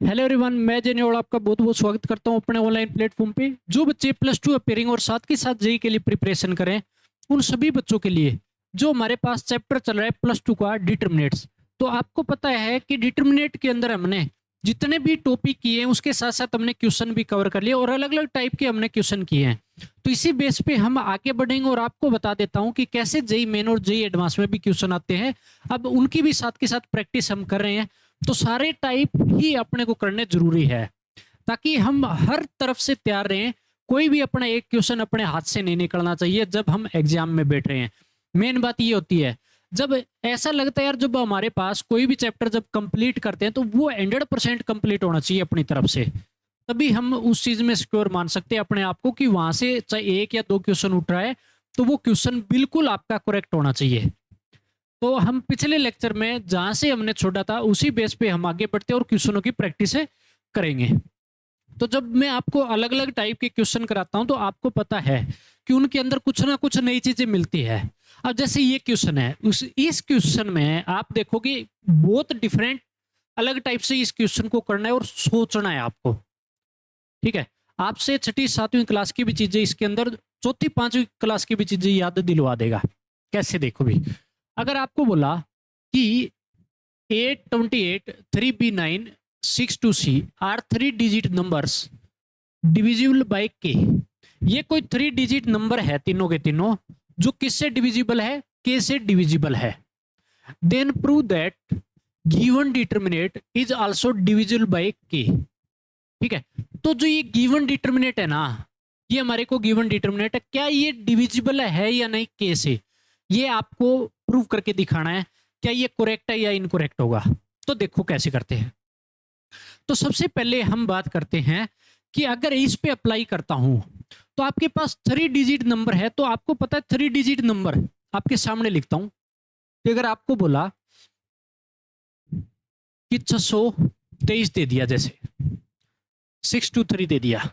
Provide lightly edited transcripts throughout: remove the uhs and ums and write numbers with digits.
Hello everyone, मैं जेने और आपका बहुत बहुत स्वागत करता हूं अपने ऑनलाइन प्लेटफॉर्म पे। जो बच्चे प्लस टू अपेयरिंग और साथ के साथ जेई के लिए प्रिपरेशन करें, उन सभी बच्चों के लिए जो हमारे पास चैप्टर चल रहा है प्लस टू का डिटर्मिनेट्स। तो आपको पता है कि डिटर्मिनेट के अंदर हमने जितने भी टॉपिक किए हैं उसके साथ साथ हमने क्वेश्चन भी कवर कर लिए और अलग अलग टाइप के हमने क्वेश्चन किए हैं। तो इसी बेस पे हम आगे बढ़ेंगे और आपको बता देता हूँ कि कैसे जेई मेन और जेई एडवांस में भी क्वेश्चन आते हैं। अब उनकी भी साथ के साथ प्रैक्टिस हम कर रहे हैं, तो सारे टाइप ही अपने को करने जरूरी है ताकि हम हर तरफ से तैयार रहें। कोई भी अपना एक क्वेश्चन अपने हाथ से नहीं निकलना चाहिए जब हम एग्जाम में बैठ रहे हैं। मेन बात ये होती है, जब ऐसा लगता है यार जब हमारे पास कोई भी चैप्टर जब कंप्लीट करते हैं तो वो 100% कंप्लीट होना चाहिए अपनी तरफ से, तभी हम उस चीज में सिक्योर मान सकते हैं अपने आप को कि वहां से चाहे एक या दो क्वेश्चन उठ रहा है तो वो क्वेश्चन बिल्कुल आपका करेक्ट होना चाहिए। तो हम पिछले लेक्चर में जहां से हमने छोड़ा था उसी बेस पे हम आगे बढ़ते हैं और क्वेश्चनों की प्रैक्टिस करेंगे। तो जब मैं आपको अलग अलग टाइप के क्वेश्चन कराता हूं तो आपको पता है कि उनके अंदर कुछ ना कुछ नई चीजें मिलती है। अब जैसे ये क्वेश्चन है, इस क्वेश्चन में आप देखोगे बहुत डिफरेंट अलग टाइप से इस क्वेश्चन को करना है और सोचना है आपको। ठीक है, आपसे छठी सातवीं क्लास की भी चीजें इसके अंदर, चौथी पांचवी क्लास की भी चीजें याद दिलवा देगा। कैसे देखो भी, अगर आपको बोला कि 828 3b9 6 2c are 3 digit numbers divisible by K, ये कोई 3 डिजिट नंबर है तीनों के तीनों जो किससे डिविजिबल है, के से डिविजिबल है। Then prove that given determinant is also divisible by K. ठीक है, तो जो ये गिवन डिटरमिनेट है ना, ये हमारे को गिवन डिटरमिनेट है, क्या ये डिविजिबल है या नहीं के से, ये आपको प्रूव करके दिखाना है। क्या ये करेक्ट है या इनकरेक्ट होगा। तो देखो कैसे करते हैं। तो सबसे पहले हम बात करते हैं कि अगर इस पे अप्लाई करता हूं तो आपके पास 3 डिजिट नंबर है, तो आपको पता है 3 डिजिट नंबर आपके सामने लिखता हूं कि अगर आपको बोला कि 623 दे दिया, जैसे 623 दे दिया,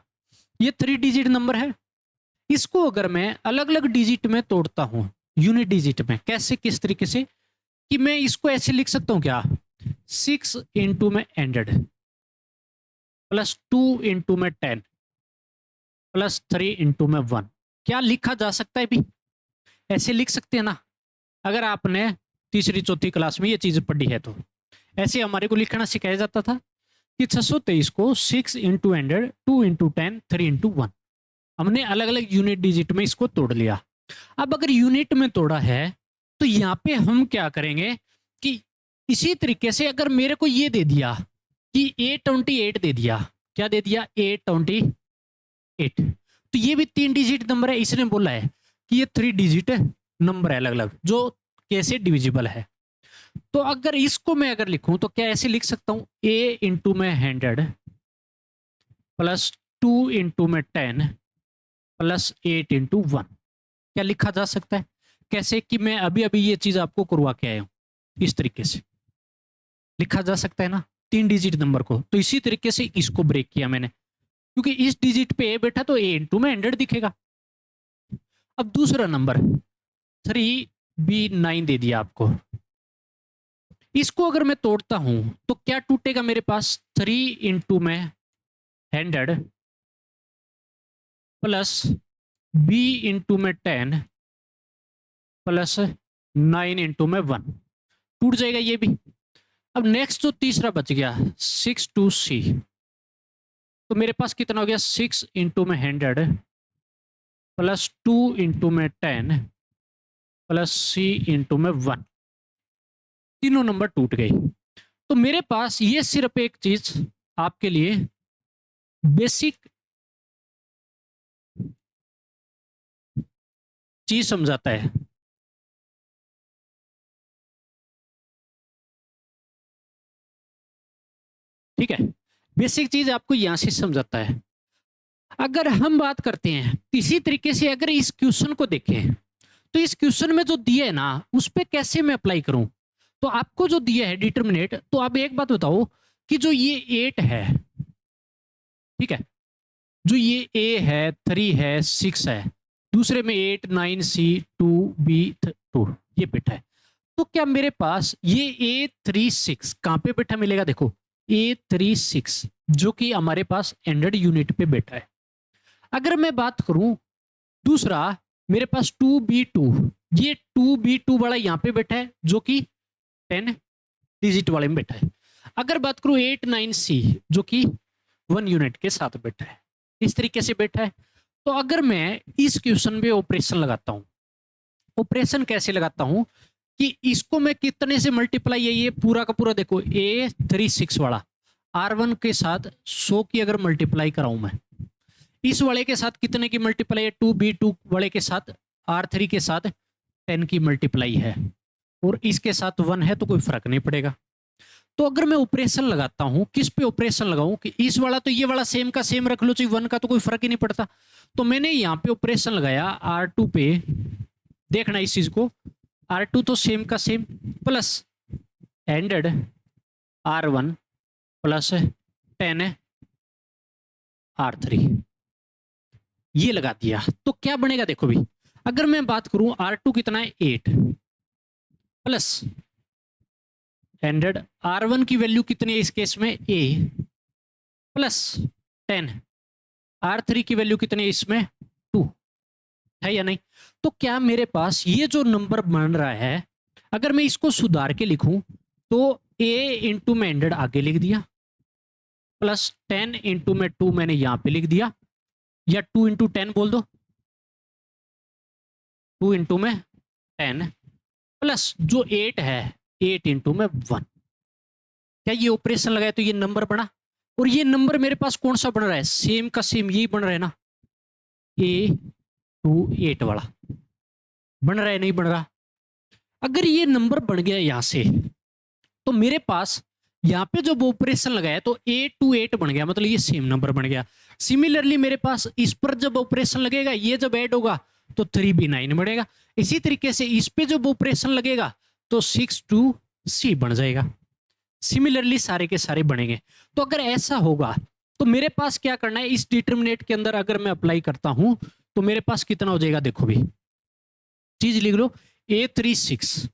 ये 3 डिजिट नंबर है। इसको अगर मैं अलग अलग डिजिट में तोड़ता हूं, यूनिट डिजिट में, कैसे किस तरीके से, कि मैं इसको ऐसे लिख सकता हूं क्या, 6 इंटू में 100 प्लस 2 इंटू में 10 प्लस 3 इंटू में 1। क्या लिखा जा सकता है भी, ऐसे लिख सकते हैं ना। अगर आपने तीसरी चौथी क्लास में ये चीज पढ़ी है तो ऐसे हमारे को लिखना सिखाया जाता था कि 623 को 6 इंटू 100 2 इंटू 10 3 इंटू 1। हमने अलग अलग यूनिट डिजिट में इसको तोड़ लिया। अब अगर यूनिट में तोड़ा है तो यहाँ पे हम क्या करेंगे कि इसी तरीके से अगर मेरे को ये दे दिया कि 828 दे दिया, क्या दे दिया, 828, तो ये भी 3 डिजिट नंबर है। इसने बोला है कि ये 3 डिजिट नंबर है अलग अलग जो कैसे डिविजिबल है। तो अगर इसको मैं अगर लिखूं तो क्या ऐसे लिख सकता हूं, a इंटू में 100 प्लस 2 इंटू में 10 प्लस 8 इंटू 1। क्या लिखा जा सकता है, कैसे, कि मैं अभी अभी ये चीज आपको करवा के आया हूं, इस तरीके से लिखा जा सकता है ना 3 डिजिट नंबर को। तो इसी तरीके से इसको ब्रेक किया मैंने, क्योंकि इस डिजिट पे ए बैठा तो ए इंटू में 100 दिखेगा। अब दूसरा नंबर 3b9 दे दिया आपको, इसको अगर मैं तोड़ता हूं तो क्या टूटेगा मेरे पास, 3 इंटू में 100 प्लस b इंटू में 10 प्लस 9 इंटू में 1, टूट जाएगा ये भी। अब नेक्स्ट जो तीसरा बच गया 6 2c, तो मेरे पास कितना हो गया, 6 इंटू में 100 प्लस 2 इंटू में 10 प्लस c इंटू में 1। तीनों नंबर टूट गए। तो मेरे पास ये सिर्फ एक चीज आपके लिए बेसिक चीज समझाता है। ठीक है, बेसिक चीज आपको यहां से समझाता है। अगर हम बात करते हैं इसी तरीके से, अगर इस क्वेश्चन को देखें तो इस क्वेश्चन में जो दिया है ना उस पर कैसे मैं अप्लाई करूं। तो आपको जो दिया है डिटरमिनेट, तो आप एक बात बताओ कि जो ये 8 है, ठीक है, जो ये ए है, 3 है, 6 है, दूसरे में 8 9 सी 2 बी 2, ये बैठा है। तो क्या मेरे पास ये A 3 6 कहां पे बैठा मिलेगा, देखो A36 जो कि हमारे पास एंडेड यूनिट पे बैठा है। अगर मैं बात करूं दूसरा, मेरे पास 2B2, ये 2B2 वाला यहाँ पे बैठा है जो कि 10 डिजिट वाले में बैठा है। अगर बात करूं 89C जो कि 1 यूनिट के साथ बैठा है, इस तरीके से बैठा है। तो अगर मैं इस क्वेश्चन पे ऑपरेशन लगाता हूं, ऑपरेशन कैसे लगाता हूं कि इसको मैं कितने से मल्टीप्लाई है, ये पूरा का पूरा देखो A36 वाला R1 के साथ 100 की अगर मल्टीप्लाई कराऊं मैं, इस वाले के साथ कितने की मल्टीप्लाई है, 2B2 वाले के साथ R3 के साथ 10 की मल्टीप्लाई है, और इसके साथ 1 है तो कोई फर्क नहीं पड़ेगा। तो अगर मैं ऑपरेशन लगाता हूं, किस पे ऑपरेशन लगाऊं कि इस वाला तो ये वाला सेम का सेम रख लो, चाहिए 1 का तो कोई फर्क ही नहीं पड़ता। तो मैंने यहाँ पे ऑपरेशन लगाया R2 पे, देखना इस चीज को, R2 तो सेम का same plus ended R1 plus 10 R3, ये लगा दिया। तो क्या बनेगा देखो भी, अगर मैं बात करूं R2 कितना है 8 प्लस एंडेड R1 की वैल्यू कितनी है इस केस में A प्लस 10 R3 की वैल्यू कितनी है इसमें 2 है या नहीं। तो क्या मेरे पास ये जो नंबर बन रहा है, अगर मैं इसको सुधार के लिखूं तो A इंटू में एंडेड आगे लिख दिया प्लस 10 इंटू में 2 मैंने यहां पे लिख दिया, या 2 इंटू 10 बोल दो, 2 इंटू में 10 प्लस जो 8 है 8 इंटू में 1। क्या ये ऑपरेशन लगाए तो ये नंबर बना, और ये नंबर मेरे पास कौन सा बन रहा है, सेम का सेम यही बन रहा है ना, A28 वाला बन रहा है नहीं बन रहा। अगर ये नंबर बन गया यहां से, तो मेरे पास यहाँ पे जब ऑपरेशन लगाया तो A28 बन गया, मतलब ये सेम नंबर बन गया। सिमिलरली मेरे पास इस पर जब ऑपरेशन लगेगा, ये जब ऐड होगा तो 3B9 बढ़ेगा। इसी तरीके से इस पे जब ऑपरेशन लगेगा तो 62C बन जाएगा। सिमिलरली सारे के सारे बनेंगे। तो अगर ऐसा होगा तो मेरे पास क्या करना है, इस डिटरमिनेट के अंदर अगर मैं अप्लाई करता हूं तो मेरे पास कितना हो जाएगा, देखो भी चीज लिख लो, A36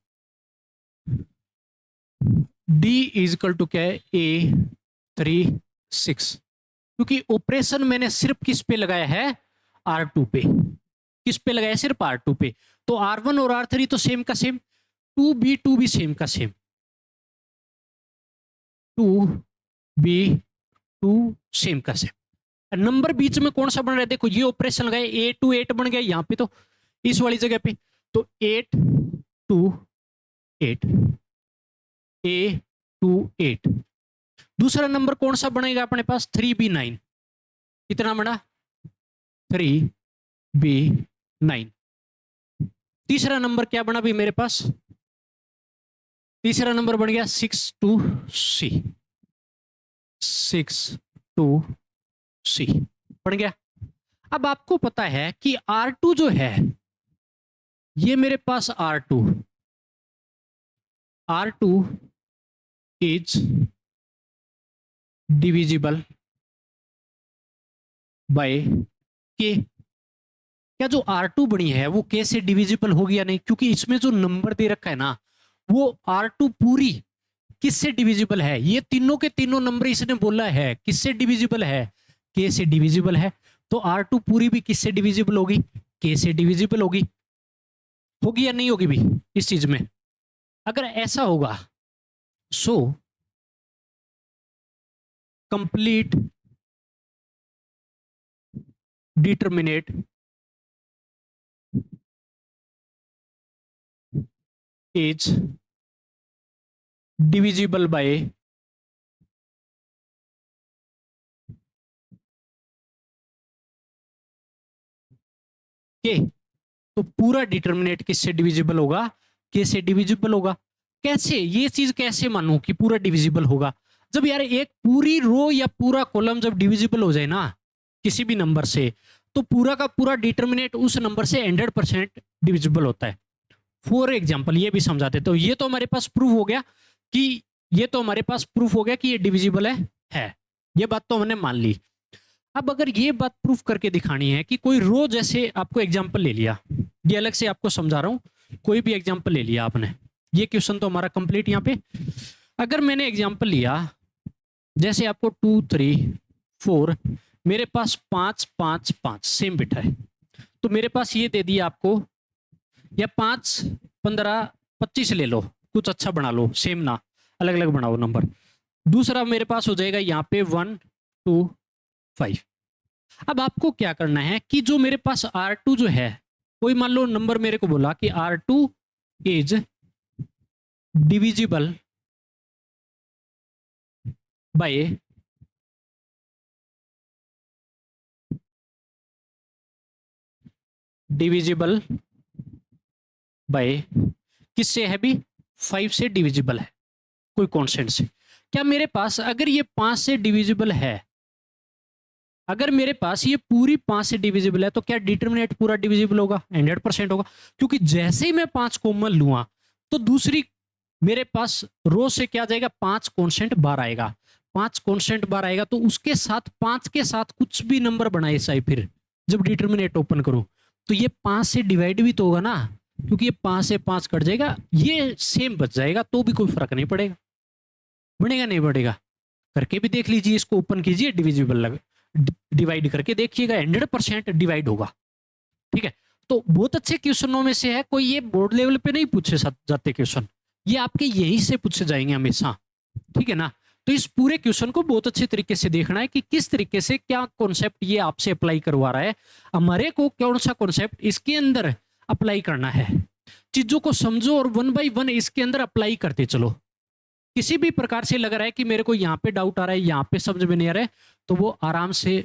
D is equal to क्या है A36, क्योंकि ऑपरेशन मैंने सिर्फ किस पे लगाया है, R2 पे। किस पे लगाया, सिर्फ R2 पे। तो R1 और R3 तो सेम का सेम, 2B2 भी सेम का सेम, 2B2 सेम का सेम। नंबर बीच में कौन सा बन रहा है, देखो ये ऑपरेशन लगाए A28 बन गया यहाँ पे, तो इस वाली जगह पे तो 828 A28। दूसरा नंबर कौन सा बनेगा अपने पास, 3B9, कितना बना 3B9। तीसरा नंबर क्या बना भी मेरे पास, तीसरा नंबर बन गया 62C, 62C बन गया। अब आपको पता है कि R2 जो है, ये मेरे पास R2 is divisible by K। क्या जो R2 बनी है वो K से डिविजिबल होगी या नहीं, क्योंकि इसमें जो नंबर दे रखा है ना, वो R2 पूरी किससे डिविजिबल है, ये तीनों के तीनों नंबर इसने बोला है किससे डिविजिबल है, K से डिविजिबल है। तो R2 पूरी भी किससे डिविजिबल होगी, K से डिविजिबल होगी। होगी या नहीं होगी भी इस चीज में। अगर ऐसा होगा, so complete determinate is divisible by K। तो पूरा डिटरमिनेट किससे डिविजिबल होगा, K से डिविजिबल होगा। कैसे, ये चीज कैसे मानूं कि पूरा डिविजिबल होगा, जब यार एक पूरी रो या पूरा कॉलम जब डिविजिबल हो जाए ना किसी भी नंबर से, तो पूरा का पूरा डिटरमिनेट उस नंबर से 100% डिविजिबल होता है। फॉर एग्जाम्पल ये भी समझाते, तो ये तो हमारे पास प्रूफ हो गया कि ये डिविजिबल है। ये बात तो हमने मान ली। अब अगर ये बात प्रूफ करके दिखानी है कि कोई रो, जैसे आपको एग्जांपल ले लिया, ये अलग से आपको समझा रहा हूं, कोई भी एग्जांपल ले लिया आपने, ये क्वेश्चन तो हमारा कंप्लीट यहाँ पे। अगर मैंने एग्जांपल लिया जैसे आपको 2 3 4, मेरे पास 5 5 5 सेम बिठा है, तो मेरे पास ये दे दिया आपको, या 5 15 25 ले लो, कुछ अच्छा बना लो, सेम ना, अलग अलग बनाओ नंबर। दूसरा मेरे पास हो जाएगा यहाँ पे 1 2 5। अब आपको क्या करना है कि जो मेरे पास R2 जो है, कोई मान लो नंबर मेरे को बोला कि R2 is divisible by divisible by किससे है भी, 5 से डिविजिबल है, कोई कांस्टेंट से। क्या मेरे पास अगर ये 5 से डिविजिबल है, अगर मेरे पास ये पूरी 5 से डिविजिबल है, तो क्या डिटरमिनेंट पूरा डिविजिबल होगा? 100% होगा, क्योंकि जैसे ही मैं 5 कॉमन लूंगा तो दूसरी मेरे पास रो से क्या जाएगा, 5 कांस्टेंट बार आएगा। 5 कांस्टेंट बार आएगा तो उसके साथ 5 के साथ कुछ भी नंबर बनाए चाहे, फिर जब डिटरमिनेंट ओपन करूं तो ये 5 से डिवाइड भी तो होगा ना, क्योंकि ये 5 से 5 कट जाएगा, ये सेम बच जाएगा, तो भी कोई फर्क नहीं पड़ेगा। बढ़ेगा नहीं बढ़ेगा? करके भी देख लीजिए, इसको ओपन कीजिए, डिविजिबल लगे, डिवाइड करके देखिएगा, 100% डिवाइड होगा। ठीक है, तो बहुत अच्छे क्वेश्चनों में से है, कोई ये बोर्ड लेवल पे नहीं पूछे जाते क्वेश्चन, ये आपके यहीं से पूछे जाएंगे हमेशा। ठीक है ना? तो इस पूरे क्वेश्चन को बहुत अच्छे तरीके से देखना है कि किस तरीके से क्या कॉन्सेप्ट ये आपसे अप्लाई करवा रहा है, हमारे को कौन सा कॉन्सेप्ट इसके अंदर अप्लाई करना है। चीजों को समझो और 1 बाय 1 इसके अंदर अप्लाई करते चलो। किसी भी प्रकार से लग रहा है कि मेरे को यहाँ पे डाउट आ रहा है, यहाँ पे समझ में नहीं आ रहा है, तो वो आराम से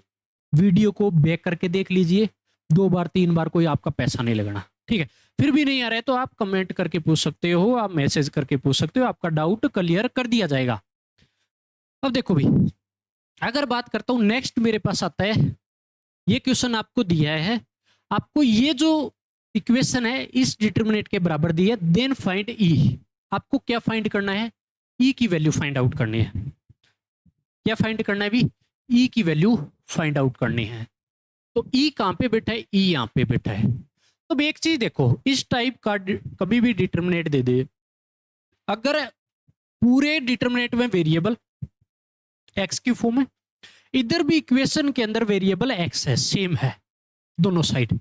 वीडियो को बैक करके देख लीजिए, 2 बार 3 बार, कोई आपका पैसा नहीं लगना। ठीक है, फिर भी नहीं आ रहा है तो आप कमेंट करके पूछ सकते हो, आप मैसेज करके पूछ सकते हो, आपका डाउट क्लियर कर दिया जाएगा। अब देखो भी, अगर बात करता हूं नेक्स्ट मेरे पास आता है, ये क्वेश्चन आपको दिया है, आपको ये जो इक्वेशन है इस डिटरमिनेंट के बराबर दी है, देन फाइंड ई। आपको क्या फाइंड करना है? ई की वैल्यू फाइंड आउट करनी है। क्या फाइंड करना है भी? ई की वैल्यू फाइंड आउट करनी है। तो ई कहां पे बैठा है? ई यहां पे बैठा है। तो एक चीज देखो, इस टाइप का कभी भी डिटरमिनेंट दे दे, अगर पूरे डिटरमिनेंट में वेरिएबल एक्स की फॉर्म है, इधर भी इक्वेशन के अंदर वेरिएबल एक्स है, सेम है दोनों साइड,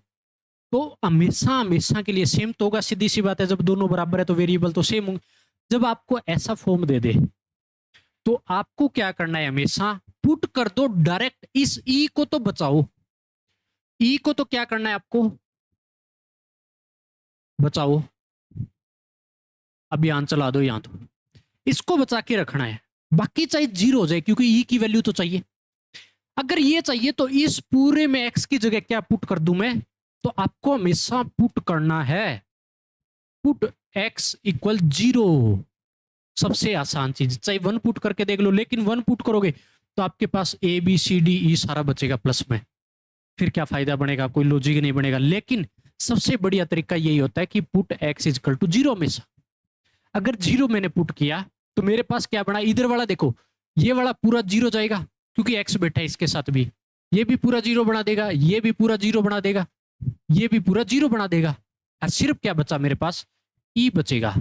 तो हमेशा हमेशा के लिए सेम तो होगा। सीधी सी बात है, जब दोनों बराबर है तो वेरिएबल तो सेम होंगे। जब आपको ऐसा फॉर्म दे दे तो आपको क्या करना है, हमेशा पुट कर दो डायरेक्ट, इस ई को तो बचाओ, ई को तो क्या करना है आपको, बचाओ, अब यहां चला दो, यहां तो इसको बचा के रखना है, बाकी चाहे जीरो हो जाए, क्योंकि ई की वैल्यू तो चाहिए। अगर ये चाहिए तो इस पूरे में एक्स की जगह क्या पुट कर दूं मैं, तो आपको हमेशा पुट करना है, पुट एक्स इक्वल 0। सबसे आसान चीज, चाहे 1 पुट करके देख लो, लेकिन 1 पुट करोगे तो आपके पास A B C D E सारा बचेगा प्लस में, फिर क्या फायदा बनेगा, कोई लॉजिक नहीं बनेगा। लेकिन सबसे बढ़िया तरीका यही होता है कि पुट एक्स इक्वल टू 0 हमेशा। अगर 0 मैंने पुट किया तो मेरे पास क्या बना, इधर वाला देखो, ये वाला पूरा 0 जाएगा, क्योंकि एक्स बैठा है इसके साथ भी, ये भी पूरा 0 बना देगा, ये भी पूरा 0 बना देगा, ये भी पूरा 0 बना देगा, और सिर्फ क्या बचा मेरे पास, ई बचेगा।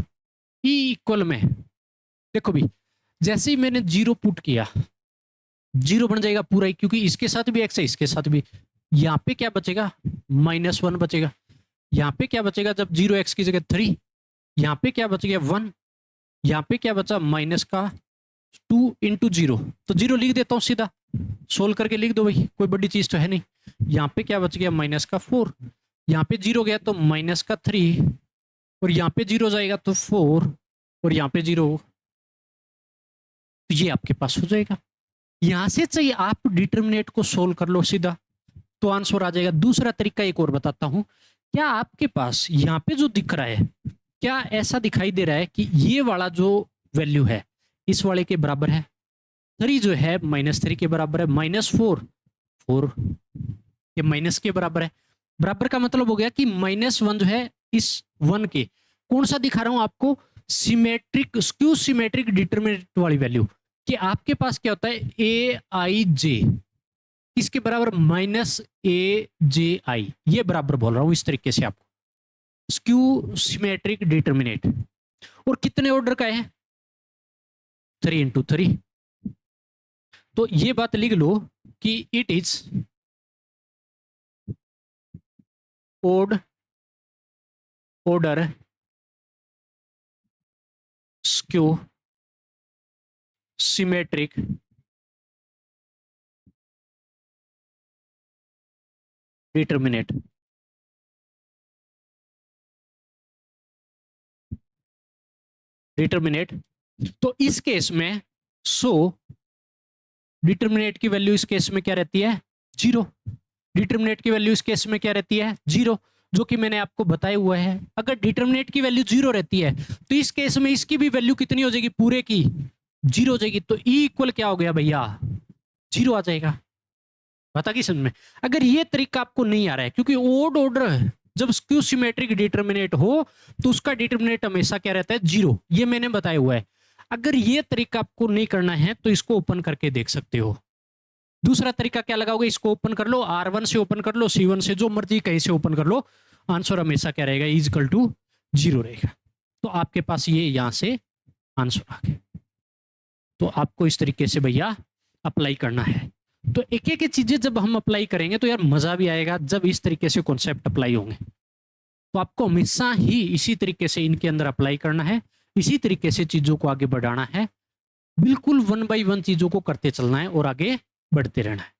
ई इक्वल में देखो भी, जैसे ही मैंने 0 पुट किया, 0 बन जाएगा पूरा ही, क्योंकि इसके साथ भी एक्स है, इसके साथ भी। यहाँ पे क्या बचेगा, -1 बचेगा। यहाँ पे क्या बचेगा, जब 0x की जगह 3, यहाँ पे क्या बच गया 1, यहाँ पे क्या बचा माइनस का 2 इंटू 0, तो 0 लिख देता हूँ सीधा, सोल्व करके लिख दो भाई, कोई बड़ी चीज तो है नहीं। यहाँ पे क्या बच गया, माइनस का 4, यहाँ पे 0 गया तो माइनस का 3, और यहाँ पे 0 जाएगा तो 4, और यहाँ पे 0, तो ये आपके पास हो जाएगा। यहां से चाहिए आप डिटरमिनेट को सोल्व कर लो सीधा, तो आंसर आ जाएगा। दूसरा तरीका एक और बताता हूं, क्या आपके पास यहाँ पे जो दिख रहा है, क्या ऐसा दिखाई दे रहा है कि ये वाला जो वैल्यू है इस वाले के बराबर है, 3 जो है -3 के बराबर है, -4 4 ये माइनस के बराबर है। बराबर का मतलब हो गया कि -1 जो है इस 1 के, कौन सा दिखा रहा हूं आपको, सिमेट्रिक, स्क्यू सिमेट्रिक डिटरमिनेंट वाली वैल्यू, कि आपके पास क्या होता है, ए आई जे इसके बराबर -AJI, ये बराबर बोल रहा हूं इस तरीके से आपको, स्क्यू सिमेट्रिक डिटरमिनेंट। और कितने ऑर्डर का है, 3 × 3, तो ये बात लिख लो कि it is odd order skew symmetric determinant. Determinant तो इस केस में डिटर्मिनेट की वैल्यू इस केस में क्या रहती है? जीरो। डिटर्मिनेट की वैल्यू इस केस में क्या रहती है? जीरो, जो कि मैंने आपको बताया हुआ है। अगर डिटर्मिनेट की वैल्यू जीरो रहती है तो इस केस में इसकी भी वैल्यू कितनी हो जाएगी? पूरे की जीरो हो जाएगी। तो ई इक्वल क्या हो गया भैया? जीरो आ जाएगा। बता की समझ में? अगर ये तरीका आपको नहीं आ रहा है, क्योंकि ओड ऑर्डर जब स्क्यू सिमेट्रिक डिटर्मिनेट हो तो उसका डिटर्मिनेट हमेशा क्या रहता है? जीरो। ये मैंने बताया हुआ है। अगर ये तरीका आपको नहीं करना है तो इसको ओपन करके देख सकते हो। दूसरा तरीका क्या लगाओगे? इसको ओपन कर लो, R1 से ओपन कर लो, C1 से, जो मर्जी कहीं से ओपन कर लो, आंसर हमेशा क्या रहेगा? इज इक्वल टू जीरो रहेगा। तो आपके पास ये यहां से आंसर आ गया। तो आपको इस तरीके से भैया अप्लाई करना है। तो एक एक चीजें जब हम अप्लाई करेंगे तो यार मजा भी आएगा, जब इस तरीके से कॉन्सेप्ट अप्लाई होंगे। तो आपको हमेशा ही इसी तरीके से इनके अंदर अप्लाई करना है, इसी तरीके से चीजों को आगे बढ़ाना है, बिल्कुल 1 बाय 1 चीजों को करते चलना है और आगे बढ़ते रहना है।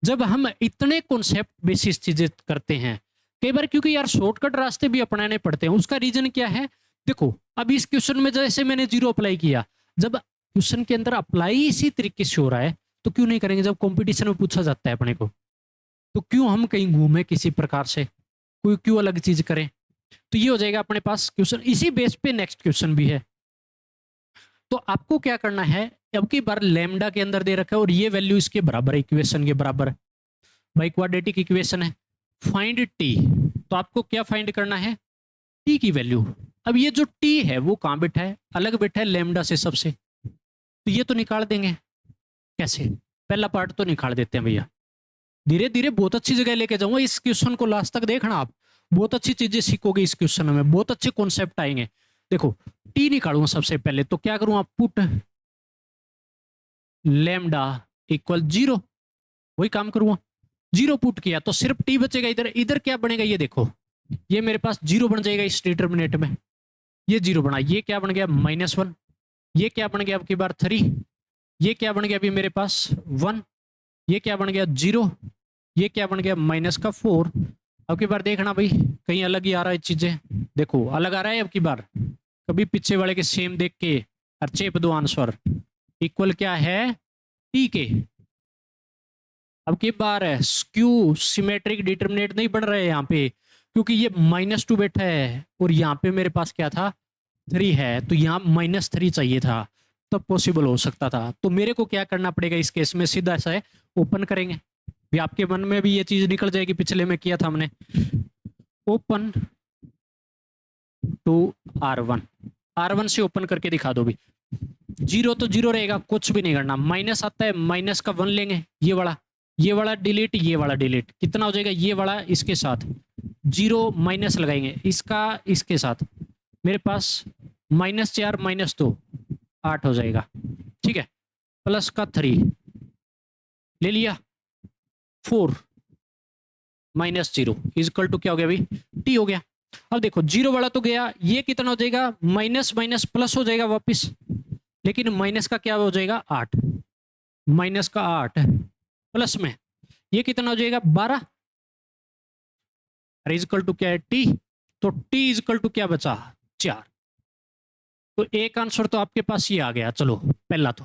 जब हम इतने कॉन्सेप्ट बेसिस चीजें करते हैं, कई बार क्योंकि यार शॉर्टकट रास्ते भी अपनाने पड़ते हैं। उसका रीजन क्या है? देखो, अब इस क्वेश्चन में जैसे मैंने जीरो अप्लाई किया, जब क्वेश्चन के अंदर अप्लाई इसी तरीके से हो रहा है तो क्यों नहीं करेंगे? जब कंपटीशन में पूछा जाता है अपने को, तो क्यों हम कहीं घूमे किसी प्रकार से, कोई क्यों अलग चीज करें? तो ये हो जाएगा अपने पास क्वेश्चन। इसी बेस पे नेक्स्ट क्वेश्चन भी है। तो आपको क्या करना है? अब की बार लैम्डा के अंदर दे रखा है और ये वैल्यू इसके बराबर है, इक्वेशन के बराबर है भाई, क्वाड्रेटिक इक्वेशन है। Find T. तो आपको क्या फाइंड करना है? टी की वैल्यू। अब ये जो टी है वो कहां बैठा है? अलग बैठा है लैम्डा से सबसे। तो ये तो निकाल देंगे। कैसे? पहला पार्ट तो निकाल देते हैं भैया। धीरे धीरे बहुत अच्छी जगह लेके जाऊंगा इस क्वेश्चन को, लास्ट तक देखना आप। बहुत अच्छी चीजें सीखोगे इस क्वेश्चन में, बहुत अच्छे कॉन्सेप्ट आएंगे। देखो, टी निकालूंगा सबसे पहले, तो क्या करूंगा? Put lambda equal zero. वही काम करूंगा। जीरो पुट किया तो सिर्फ टी बचेगा। इधर इधर क्या बनेगा? ये देखो, ये मेरे पास जीरो बन जाएगा इस डिटर्मिनेट में। ये जीरो बना, ये क्या बन गया? -1। ये क्या बन गया? अब की बार 3। ये क्या बन गया अभी मेरे पास? 1। ये क्या बन गया? 0। ये क्या बन गया? -4। अब की बार देखना भाई, कहीं अलग ही आ रहा है चीजें। देखो अलग आ रहा है अब की बार। कभी पीछे वाले के सेम देख के और चेप दो आंसर। इक्वल क्या है? टी के। अब की बार है स्क्यू सिमेट्रिक डिटर्मिनेट नहीं बन रहे यहाँ पे, क्योंकि ये -2 बैठा है और यहाँ पे मेरे पास क्या था? 3 है। तो यहाँ -3 चाहिए था, तब पॉसिबल हो सकता था। तो मेरे को क्या करना पड़ेगा इस केस में? सीधा सा है, ओपन करेंगे। भी आपके मन में भी ये चीज निकल जाएगी, पिछले में किया था हमने। ओपन टू R1 से ओपन करके दिखा दो भी। जीरो तो जीरो रहेगा, कुछ भी नहीं करना। माइनस आता है, माइनस का 1 लेंगे, ये वाला डिलीट, ये वाला डिलीट। कितना हो जाएगा? ये वाला इसके साथ 0 माइनस लगाएंगे, इसका इसके साथ। मेरे पास -4 -2 8 हो जाएगा। ठीक है, प्लस का 3 ले लिया, 4 -0 इजकल टू क्या हो गया अभी? टी हो गया। अब देखो, जीरो वाला तो गया, ये कितना हो जाएगा? माइनस माइनस प्लस हो जाएगा वापिस, लेकिन माइनस का क्या हो जाएगा? 8। माइनस का 8 प्लस में ये कितना हो जाएगा? 12। इजकल टू क्या है? टी। तो टी इजकल टू क्या बचा? 4। तो एक आंसर तो आपके पास ये आ गया। चलो, पहला तो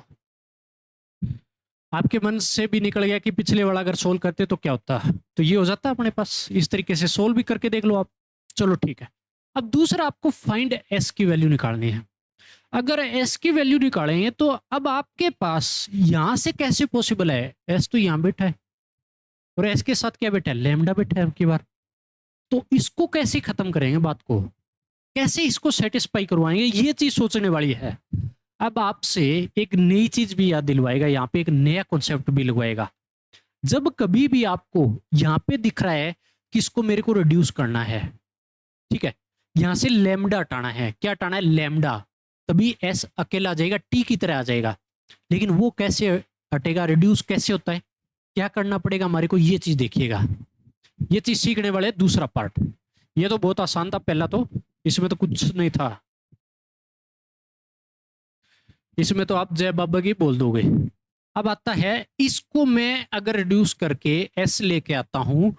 आपके मन से भी निकल गया कि पिछले वाला अगर सोल्व करते तो क्या होता, तो ये हो जाता अपने पास। इस तरीके से सोल्व भी करके देख लो आप। चलो ठीक है। अब दूसरा आपको फाइंड एस की वैल्यू निकालनी है। अगर एस की वैल्यू निकालेंगे तो अब आपके पास यहां से कैसे पॉसिबल है? एस तो यहां बैठा है और एस के साथ क्या बैठा है? लैम्डा बैठा है अब की बार। तो इसको कैसे खत्म करेंगे? बात को कैसे इसको सेटिस्फाई करवाएंगे? ये चीज सोचने वाली है। अब आपसे एक नई चीज भी याद दिलवाएगा, यहाँ पे एक नया कॉन्सेप्ट भी लगवाएगा। जब कभी भी आपको यहाँ पे दिख रहा है कि इसको मेरे को रिड्यूस करना है, ठीक है, यहां से लैम्डा हटाना है। क्या हटाना है? लैम्डा। तभी एस अकेला आ जाएगा, टी की तरह आ जाएगा। लेकिन वो कैसे हटेगा। रिड्यूस कैसे होता है, क्या करना पड़ेगा हमारे को, ये चीज देखिएगा। ये चीज सीखने वाले दूसरा पार्ट। ये तो बहुत आसान था पहला, तो इसमें तो कुछ नहीं था, इसमें तो आप जय बाबा की बोल दोगे। अब आता है, इसको मैं अगर रिड्यूस करके एस लेके आता हूं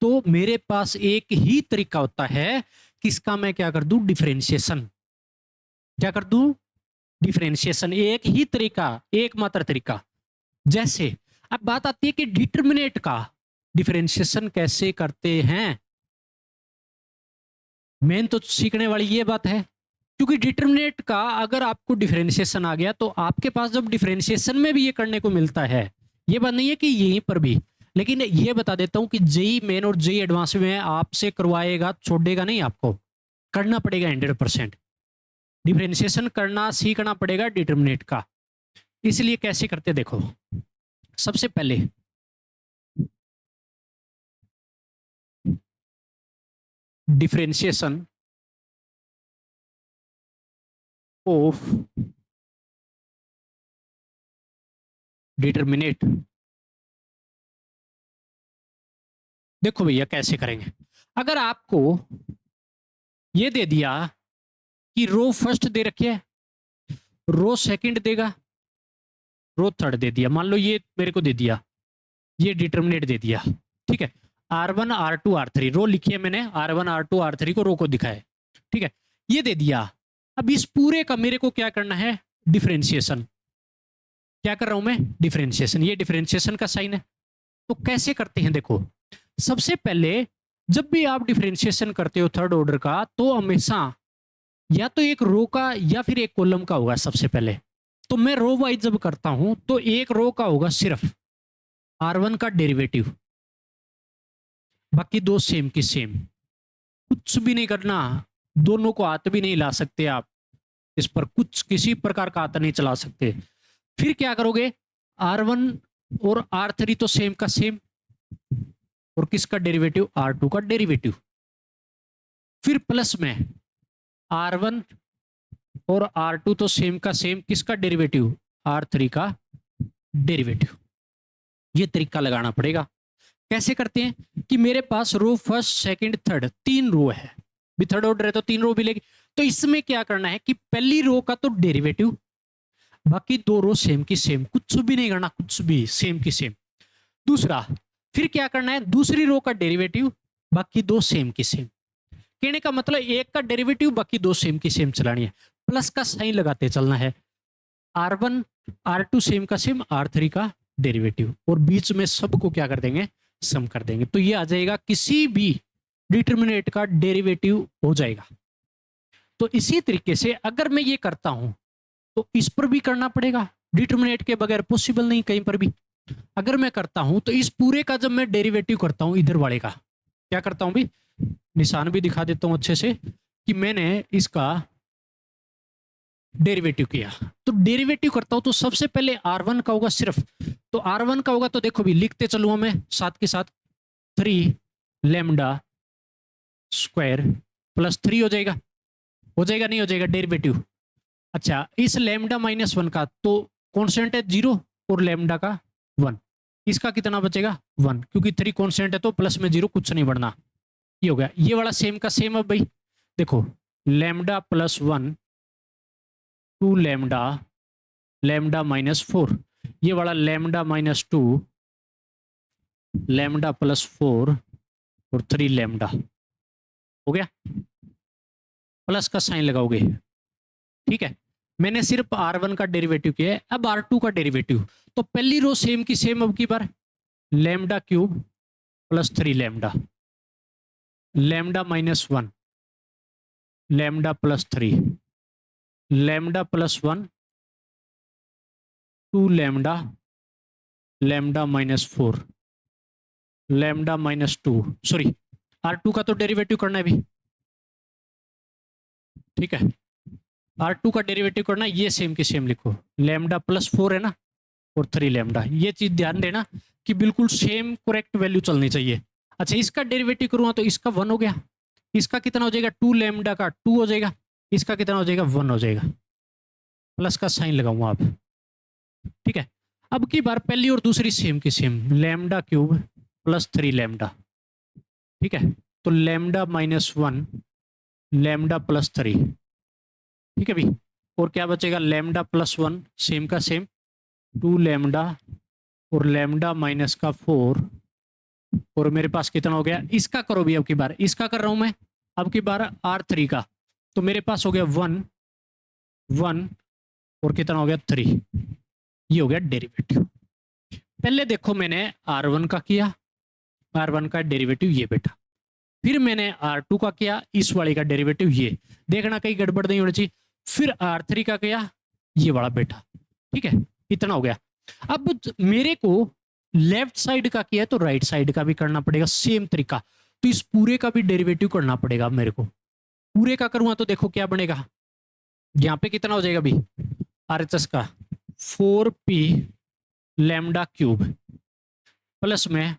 तो मेरे पास एक ही तरीका होता है, किसका मैं क्या कर दूं, डिफरेंशिएशन। क्या कर दूं, डिफरेंशिएशन। एक ही तरीका, एकमात्र तरीका। जैसे अब बात आती है कि डिटरमिनेट का डिफरेंशिएशन कैसे करते हैं। मेन तो सीखने वाली ये बात है, क्योंकि डिटरमिनेट का अगर आपको डिफरेंशिएशन आ गया तो आपके पास जब डिफरेंशिएशन में भी ये करने को मिलता है, ये बात नहीं है कि यहीं पर भी, लेकिन ये बता देता हूं कि जेई मेन और जेई एडवांस में आपसे करवाएगा, छोड़ेगा नहीं, आपको करना पड़ेगा 100%। डिफरेंशिएशन करना सीखना पड़ेगा डिटरमिनेट का। इसलिए कैसे करते देखो, सबसे पहले डिफरेंशिएशन ऑफ डिटरमिनेट। देखो भैया कैसे करेंगे, अगर आपको ये दे दिया कि रो फर्स्ट दे रखी है, रो सेकंड देगा, रो थर्ड दे दिया, मान लो ये मेरे को दे दिया, ये डिटरमिनेट दे दिया, ठीक है। R1 R2 R3 रो लिखी है मैंने, R1 R2 R3 को रो को दिखाया, ठीक है, ये दे दिया। अब इस पूरे का मेरे को क्या करना है, डिफरेंशिएशन। क्या कर रहा हूं मैं, डिफरेंशिएशन। ये डिफरेंशिएशन का साइन है। तो कैसे करते हैं देखो, सबसे पहले जब भी आप डिफरेंशिएशन करते हो थर्ड ऑर्डर का, तो हमेशा या तो एक रो का या फिर एक कॉलम का होगा सबसे पहले। तो मैं रो वाइज जब करता हूं तो एक रो का होगा सिर्फ R1 का डेरिवेटिव, बाकी दो सेम की सेम, कुछ भी नहीं करना, दोनों को हाथ भी नहीं ला सकते आप, इस पर कुछ किसी प्रकार का हाथ नहीं चला सकते। फिर क्या करोगे, R1 और R3 तो सेम का सेम, और किसका डेरिवेटिव, R2 का डेरिवेटिव। फिर प्लस में R1 और R2 तो सेम का सेम, किसका डेरिवेटिव, R3 का डेरिवेटिव। ये तरीका लगाना पड़ेगा। कैसे करते हैं कि मेरे पास रो फर्स्ट सेकंड थर्ड तीन रो है, भी थर्ड ऑर्डर है तो तीन रो मिलेगी। तो इसमें क्या करना है कि पहली रो का तो डेरिवेटिव, बाकी दो रो सेम की सेम, कुछ भी नहीं करना, कुछ भी सेम की सेम। दूसरा फिर क्या करना है, दूसरी रो का डेरिवेटिव, बाकी दो सेम की सेम। कहने का मतलब एक का डेरिवेटिव बाकी दो सेम की सेम चलानी है, प्लस का साइन लगाते चलना है। R1 R2 सेम का सेम, R3 का डेरिवेटिव, और बीच में सबको क्या कर देंगे, सम कर देंगे। तो ये आ जाएगा, किसी भी डिटरमिनेट का डेरिवेटिव हो जाएगा। तो इसी तरीके से अगर मैं ये करता हूं तो इस पर भी करना पड़ेगा, डिटरमिनेट के बगैर पॉसिबल नहीं कहीं पर भी। अगर मैं करता हूं तो इस पूरे का जब मैं डेरिवेटिव करता हूं, इधर वाले का क्या करता हूं भी, निशान भी दिखा देता हूं अच्छे से, कि मैंने इसका डेरिवेटिव किया। तो डेरिवेटिव करता हूं तो सबसे पहले R1 का होगा सिर्फ, तो R1 का होगा तो देखो भी लिखते चलूंगा मैं साथ के साथ, 3 लैम्डा स्क्वायर प्लस 3 हो जाएगा नहीं हो जाएगा डेरिवेटिव। अच्छा, इस लैम्डा -1 का तो कॉन्स्टेंट है 0 और लैम्डा का 1, इसका कितना बचेगा 1, क्योंकि 3 कॉन्स्टेंट है तो प्लस में 0 कुछ नहीं बढ़ना। ये हो गया, ये वाला सेम का सेम। अब भाई देखो, लैम्डा +1 2 लैम्डा, लैम्डा -4, ये वाला लैम्डा -2 लैम्डा +4 और 3 लैम्डा। हो गया, प्लस का साइन लगाओगे, ठीक है। मैंने सिर्फ R1 का डेरिवेटिव किया है, अब R2 का डेरिवेटिव। तो पहली रो सेम की सेम, अब की बार lambda cube plus 3 lambda, lambda -1 lambda +3 lambda +1 2 lambda, lambda -4 lambda -2, sorry R2 का तो डेरिवेटिव करना है भी, ठीक है। R2 का डेरिवेटिव करना, ये सेम की सेम लिखो, लैम्डा +4 है ना, और 3 लैम्डा। ये चीज ध्यान देना कि बिल्कुल सेम करेक्ट वैल्यू चलनी चाहिए। अच्छा, इसका डेरिवेटिव करूंगा तो इसका 1 हो गया, इसका कितना हो जाएगा, 2 लैम्डा का 2 हो जाएगा, इसका कितना हो जाएगा 1 हो जाएगा, प्लस का साइन लगाऊंगा आप, ठीक है। अब की बार पहली और दूसरी सेम की same, lambda cube plus 3 lambda, ठीक है। तो लैम्डा माइनस 1 लैम्डा प्लस 3, ठीक है भी। और क्या बचेगा, लैम्डा प्लस 1 सेम का सेम 2 लैम्डा और लैम्डा माइनस का 4, और मेरे पास कितना हो गया, इसका करो भी अब की बार, इसका कर रहा हूं मैं अब की बार R3 का, तो मेरे पास हो गया 1 1 और कितना हो गया 3, ये हो गया डेरिवेटिव। पहले देखो मैंने R1 का किया, R1 का डेरिवेटिव ये बेटा, फिर मैंने R2 का किया, इस वाले का डेरिवेटिव ये, देखना कहीं गड़बड़ नहीं होनी चाहिए। फिर R3 का किया, ये वाला बेटा, ठीक है, इतना हो गया। अब मेरे को लेफ्ट साइड का किया है तो राइट साइड का भी करना पड़ेगा सेम तरीका, तो इस पूरे का भी डेरिवेटिव करना पड़ेगा मेरे को। पूरे का करूंगा तो देखो क्या बनेगा, यहाँ पे कितना हो जाएगा भी RHS का 4p लैम्डा क्यूब प्लस में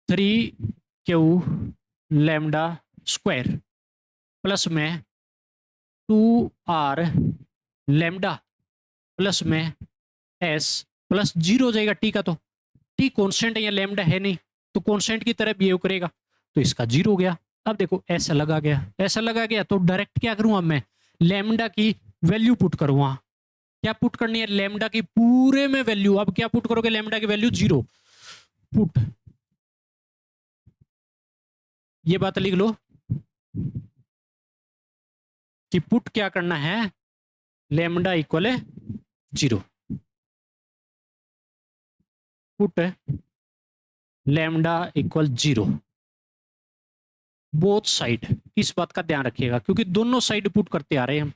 3q लैम्डा स्क्वायर प्लस में 2r लैम्डा प्लस में s प्लस 0 हो जाएगा t का, तो t कांस्टेंट है या लैम्डा है नहीं, तो कांस्टेंट की तरह बिहेव करेगा, तो इसका 0 हो गया। अब देखो ऐसा लगा गया, ऐसा लगा गया, तो डायरेक्ट क्या करूंगा मैं, लैम्डा की वैल्यू पुट करूंगा। क्या पुट करनी है, लैम्डा की पूरे में वैल्यू। अब क्या पुट करोगे, लैम्डा की वैल्यू 0 पुट, ये बात लिख लो कि पुट क्या करना है, लैम्डा इक्वल है 0, put lambda equal 0 both side. इस बात का ध्यान रखिएगा क्योंकि दोनों साइड पुट करते आ रहे हैं हम,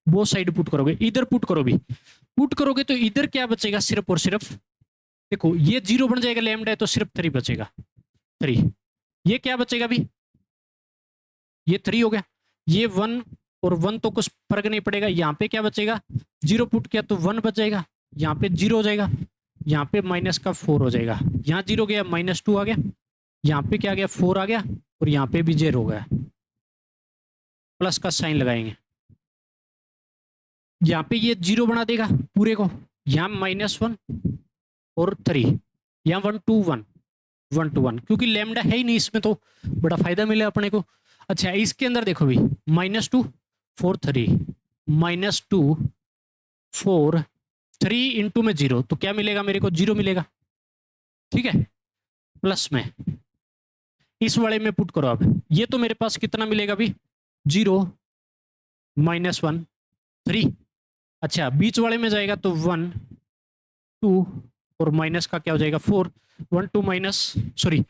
बोथ साइड पुट करोगे, इधर पुट करो भी, पुट करोगे तो इधर क्या बचेगा, सिर्फ और सिर्फ देखो ये 0 बन जाएगा, लैम्डा है तो सिर्फ 3 बचेगा, 3, ये क्या बचेगा भी, ये 3 हो गया, ये 1 और 1 तो कुछ फर्क नहीं पड़ेगा, यहाँ पे क्या बचेगा, 0 पुट किया तो 1 बच जाएगा, यहाँ पे 0 हो जाएगा, यहाँ पे माइनस का 4 हो जाएगा, यहाँ 0 गया -2 आ गया, यहाँ पे क्या आ गया 4 आ गया, और यहाँ पे भी 0 हो गया, प्लस का साइन लगाएंगे, यहाँ पे ये 0 बना देगा पूरे को, यहाँ -1 और 3, यहाँ 1 2 1 1 2 1, क्योंकि लैम्डा है ही नहीं इसमें तो बड़ा फायदा मिला अपने को। अच्छा इसके अंदर देखो भी -2 4 3 -2 4 3 इंटू में 0, तो क्या मिलेगा मेरे को, 0 मिलेगा, ठीक है। प्लस में इस वाले में पुट करो, अब ये तो मेरे पास कितना मिलेगा भी 0 -1 3, अच्छा बीच वाले में जाएगा तो 1 2 और माइनस का क्या हो जाएगा 4, 1 2 माइनस सॉरी